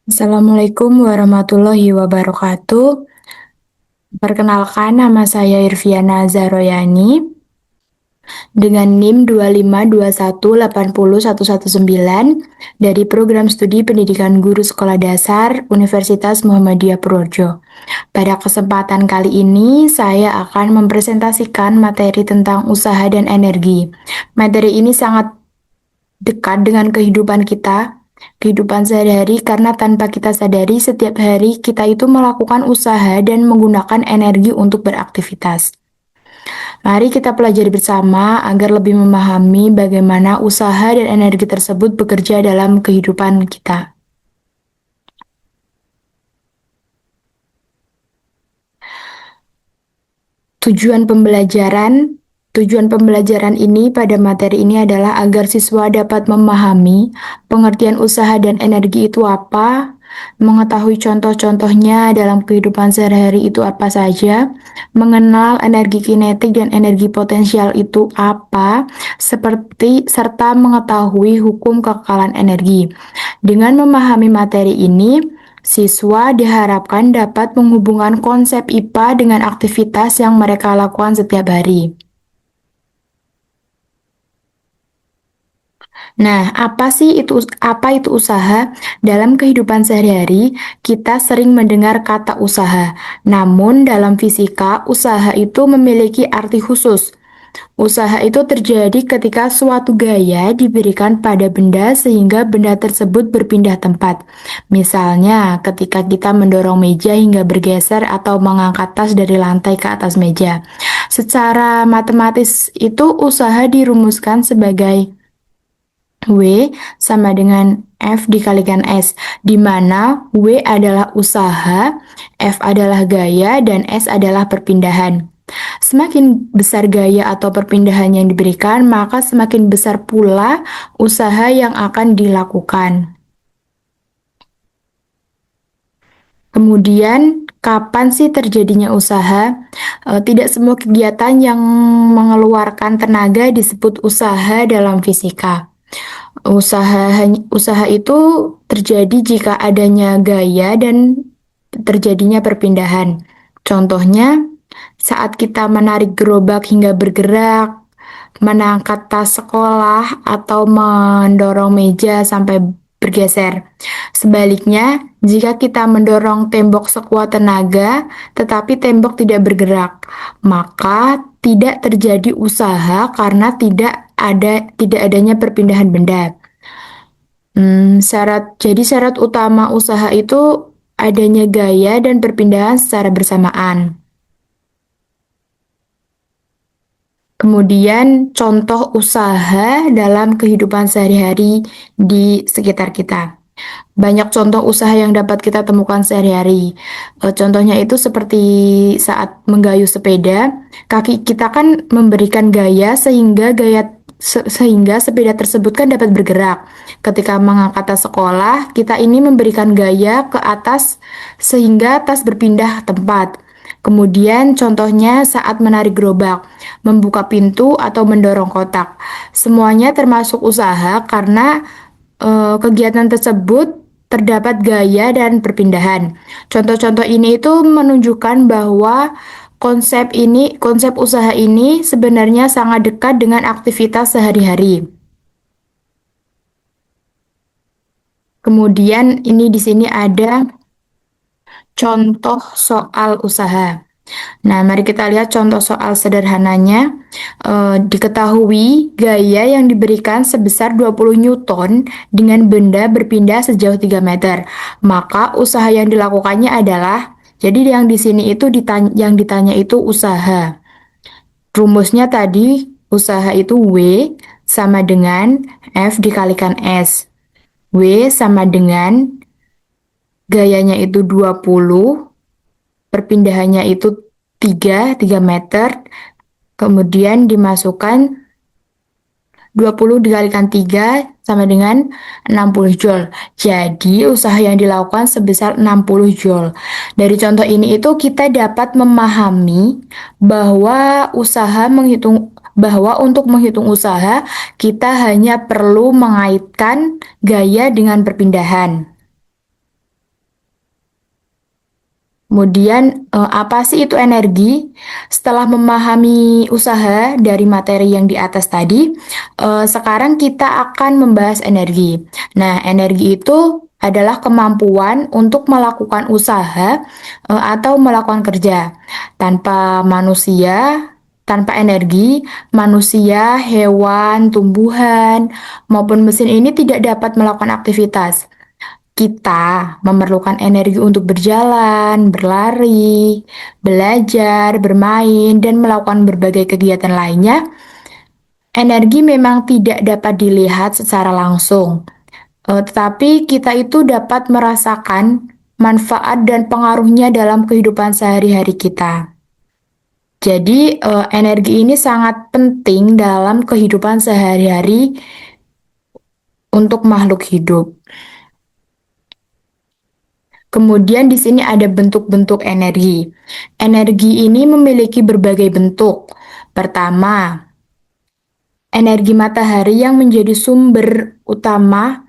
Assalamualaikum warahmatullahi wabarakatuh. Perkenalkan, nama saya Irviana Zaroyani dengan NIM 252180119 dari Program Studi Pendidikan Guru Sekolah Dasar Universitas Muhammadiyah Purworejo. Pada kesempatan kali ini, saya akan mempresentasikan materi tentang usaha dan energi. Materi ini sangat dekat dengan kehidupan sehari-hari, karena tanpa kita sadari setiap hari kita itu melakukan usaha dan menggunakan energi untuk beraktivitas. Mari kita pelajari bersama agar lebih memahami bagaimana usaha dan energi tersebut bekerja dalam kehidupan kita. Tujuan pembelajaran ini pada materi ini adalah agar siswa dapat memahami pengertian usaha dan energi itu apa, mengetahui contoh-contohnya dalam kehidupan sehari-hari itu apa saja, mengenal energi kinetik dan energi potensial itu apa, serta mengetahui hukum kekekalan energi. Dengan memahami materi ini, siswa diharapkan dapat menghubungkan konsep IPA dengan aktivitas yang mereka lakukan setiap hari. Nah, apa itu usaha? Dalam kehidupan sehari-hari, kita sering mendengar kata usaha. Namun, dalam fisika, usaha itu memiliki arti khusus. Usaha itu terjadi ketika suatu gaya diberikan pada benda sehingga benda tersebut berpindah tempat. Misalnya, ketika kita mendorong meja hingga bergeser atau mengangkat tas dari lantai ke atas meja. Secara matematis itu usaha dirumuskan sebagai W sama dengan F dikalikan S, di mana W adalah usaha, F adalah gaya, dan S adalah perpindahan. Semakin besar gaya atau perpindahan yang diberikan, maka semakin besar pula usaha yang akan dilakukan. Kemudian, kapan sih terjadinya usaha? Tidak semua kegiatan yang mengeluarkan tenaga disebut usaha dalam fisika. Usaha itu terjadi jika adanya gaya dan terjadinya perpindahan. Contohnya, saat kita menarik gerobak hingga bergerak, mengangkat tas sekolah, atau mendorong meja sampai bergeser. Sebaliknya, jika kita mendorong tembok sekuat tenaga, tetapi tembok tidak bergerak, maka tidak terjadi usaha karena tidak adanya perpindahan benda. Syarat utama usaha itu adanya gaya dan perpindahan secara bersamaan. Kemudian contoh usaha dalam kehidupan sehari-hari di sekitar kita. Banyak contoh usaha yang dapat kita temukan sehari-hari. Contohnya itu seperti saat menggayuh sepeda, kaki kita kan memberikan gaya sehingga sepeda tersebut kan dapat bergerak. Ketika mengangkat tas sekolah, kita ini memberikan gaya ke atas sehingga tas berpindah tempat. Kemudian contohnya saat menarik gerobak, membuka pintu atau mendorong kotak. Semuanya termasuk usaha karena kegiatan tersebut terdapat gaya dan perpindahan. Contoh-contoh ini itu menunjukkan bahwa konsep usaha ini sebenarnya sangat dekat dengan aktivitas sehari-hari. Kemudian ini di sini ada contoh soal usaha. Nah, mari kita lihat contoh soal sederhananya. Diketahui gaya yang diberikan sebesar 20 Newton dengan benda berpindah sejauh 3 meter. Maka usaha yang dilakukannya adalah, jadi yang di sini itu yang ditanya itu usaha. Rumusnya tadi, usaha itu W sama dengan F dikalikan S. W sama dengan gayanya itu 20, perpindahannya itu 3 meter, kemudian dimasukkan 20 dikalikan 3 sama dengan 60 joule. Jadi, usaha yang dilakukan sebesar 60 joule. Dari contoh ini itu kita dapat memahami bahwa untuk menghitung usaha, kita hanya perlu mengaitkan gaya dengan perpindahan. Kemudian, apa sih itu energi? Setelah memahami usaha dari materi yang di atas tadi, sekarang kita akan membahas energi. Nah, energi itu adalah kemampuan untuk melakukan usaha atau melakukan kerja. Tanpa energi, manusia, hewan, tumbuhan, maupun mesin ini tidak dapat melakukan aktivitas. Kita memerlukan energi untuk berjalan, berlari, belajar, bermain, dan melakukan berbagai kegiatan lainnya. Energi memang tidak dapat dilihat secara langsung, tetapi kita itu dapat merasakan manfaat dan pengaruhnya dalam kehidupan sehari-hari kita. Jadi, energi ini sangat penting dalam kehidupan sehari-hari untuk makhluk hidup. Kemudian di sini ada bentuk-bentuk energi. Energi ini memiliki berbagai bentuk. Pertama, energi matahari yang menjadi sumber utama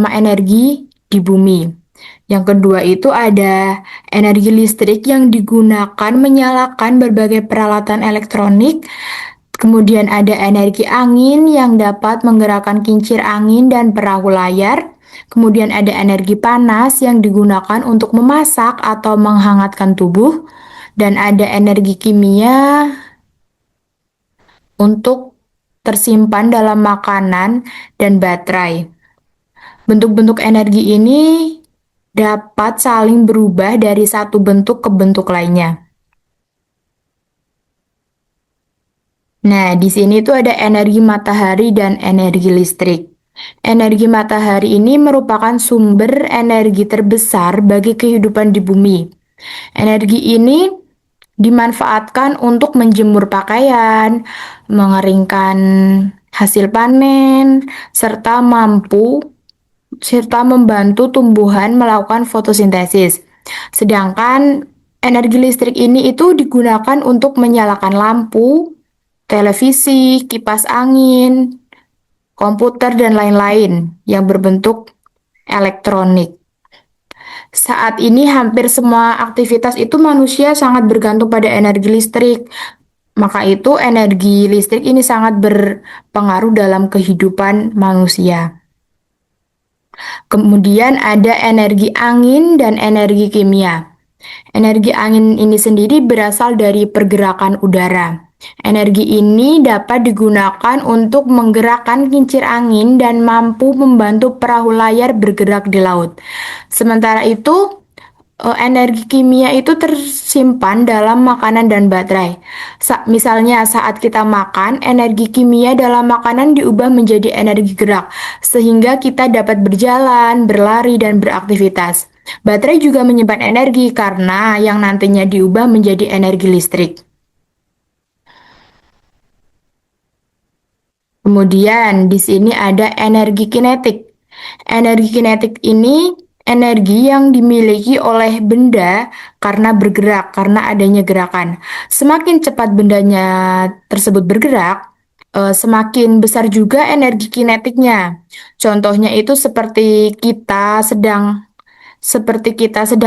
energi di bumi. Yang kedua itu ada energi listrik yang digunakan menyalakan berbagai peralatan elektronik. Kemudian ada energi angin yang dapat menggerakkan kincir angin dan perahu layar. Kemudian ada energi panas yang digunakan untuk memasak atau menghangatkan tubuh. Dan ada energi kimia untuk tersimpan dalam makanan dan baterai. Bentuk-bentuk energi ini dapat saling berubah dari satu bentuk ke bentuk lainnya. Nah, di sini tuh ada energi matahari dan energi listrik. Energi matahari ini merupakan sumber energi terbesar bagi kehidupan di bumi. Energi ini dimanfaatkan untuk menjemur pakaian, mengeringkan hasil panen, serta membantu tumbuhan melakukan fotosintesis. Sedangkan energi listrik ini itu digunakan untuk menyalakan lampu, televisi, kipas angin, komputer, dan lain-lain yang berbentuk elektronik. Saat ini hampir semua aktivitas itu manusia sangat bergantung pada energi listrik. Maka itu energi listrik ini sangat berpengaruh dalam kehidupan manusia. Kemudian ada energi angin dan energi kimia. Energi angin ini sendiri berasal dari pergerakan udara. Energi ini dapat digunakan untuk menggerakkan kincir angin dan mampu membantu perahu layar bergerak di laut. Sementara itu, energi kimia itu tersimpan dalam makanan dan baterai. Misalnya saat kita makan, energi kimia dalam makanan diubah menjadi energi gerak, sehingga kita dapat berjalan, berlari, dan beraktivitas. Baterai juga menyimpan energi karena yang nantinya diubah menjadi energi listrik. Kemudian di sini ada energi kinetik. Energi kinetik ini energi yang dimiliki oleh benda karena bergerak, karena adanya gerakan. Semakin cepat bendanya tersebut bergerak, semakin besar juga energi kinetiknya. Contohnya itu seperti kita sedang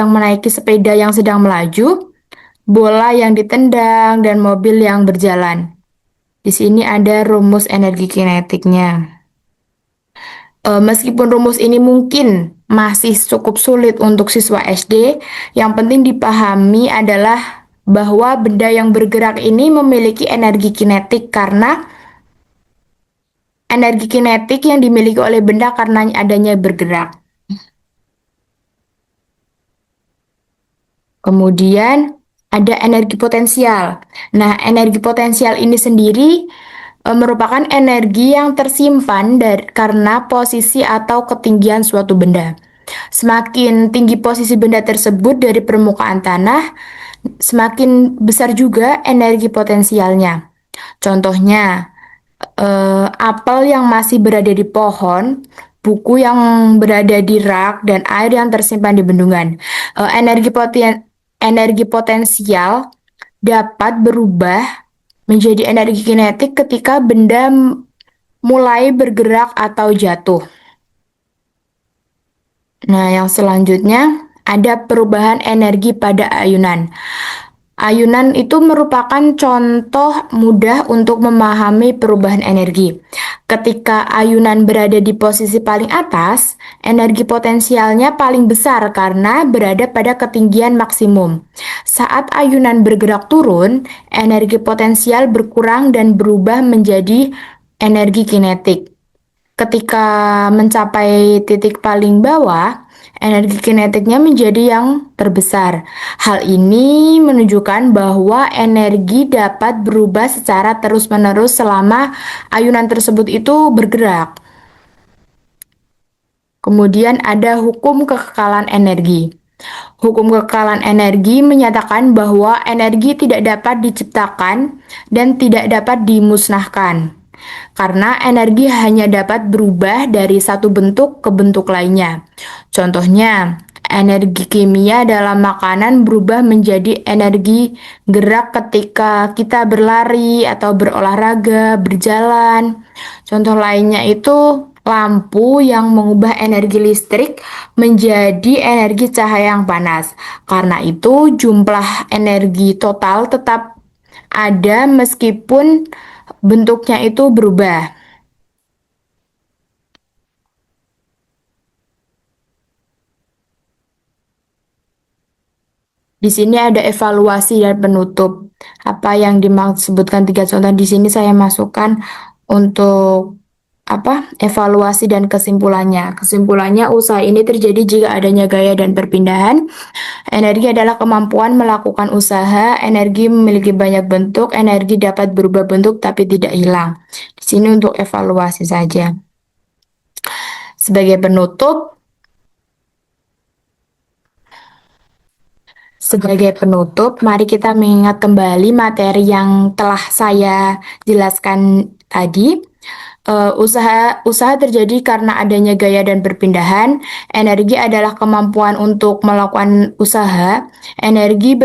menaiki sepeda yang sedang melaju, bola yang ditendang, dan mobil yang berjalan. Di sini ada rumus energi kinetiknya. Meskipun rumus ini mungkin masih cukup sulit untuk siswa SD, yang penting dipahami adalah bahwa benda yang bergerak ini memiliki energi kinetik karena energi kinetik yang dimiliki oleh benda karena adanya bergerak. Kemudian ada energi potensial. Nah, energi potensial ini sendiri merupakan energi yang tersimpan karena posisi atau ketinggian suatu benda. Semakin tinggi posisi benda tersebut dari permukaan tanah, semakin besar juga energi potensialnya. Contohnya, apel yang masih berada di pohon, buku yang berada di rak, dan air yang tersimpan di bendungan. Energi potensial dapat berubah menjadi energi kinetik ketika benda mulai bergerak atau jatuh. Nah, yang selanjutnya ada perubahan energi pada ayunan. Ayunan itu merupakan contoh mudah untuk memahami perubahan energi. Ketika ayunan berada di posisi paling atas, energi potensialnya paling besar karena berada pada ketinggian maksimum. Saat ayunan bergerak turun, energi potensial berkurang dan berubah menjadi energi kinetik. Ketika mencapai titik paling bawah, energi kinetiknya menjadi yang terbesar. Hal ini menunjukkan bahwa energi dapat berubah secara terus-menerus selama ayunan tersebut itu bergerak. Kemudian ada hukum kekekalan energi. Hukum kekekalan energi menyatakan bahwa energi tidak dapat diciptakan dan tidak dapat dimusnahkan, karena energi hanya dapat berubah dari satu bentuk ke bentuk lainnya. Contohnya, energi kimia dalam makanan berubah menjadi energi gerak ketika kita berlari atau berolahraga, berjalan. Contoh lainnya itu lampu yang mengubah energi listrik menjadi energi cahaya yang panas. Karena itu, jumlah energi total tetap ada meskipun bentuknya itu berubah. Di sini ada evaluasi dan penutup. Apa yang dimaksudkan tiga contoh di sini saya masukkan untuk evaluasi dan kesimpulannya. Kesimpulannya, usaha ini terjadi jika adanya gaya dan perpindahan. Energi adalah kemampuan melakukan usaha. Energi memiliki banyak bentuk. Energi dapat berubah bentuk tapi tidak hilang. Di sini untuk evaluasi saja. Sebagai penutup, mari kita mengingat kembali materi yang telah saya jelaskan tadi. Usaha terjadi karena adanya gaya dan perpindahan. Energi adalah kemampuan untuk melakukan usaha. Energi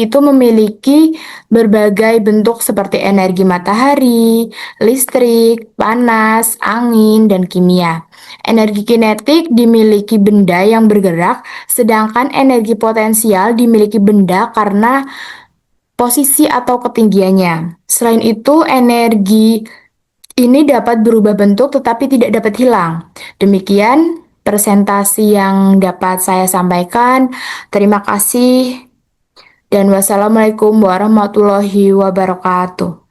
itu memiliki berbagai bentuk seperti energi matahari, listrik, panas, angin, dan kimia. Energi kinetik dimiliki benda yang bergerak, sedangkan energi potensial dimiliki benda karena posisi atau ketinggiannya. Selain itu, energi ini dapat berubah bentuk tetapi tidak dapat hilang. Demikian presentasi yang dapat saya sampaikan. Terima kasih dan wassalamualaikum warahmatullahi wabarakatuh.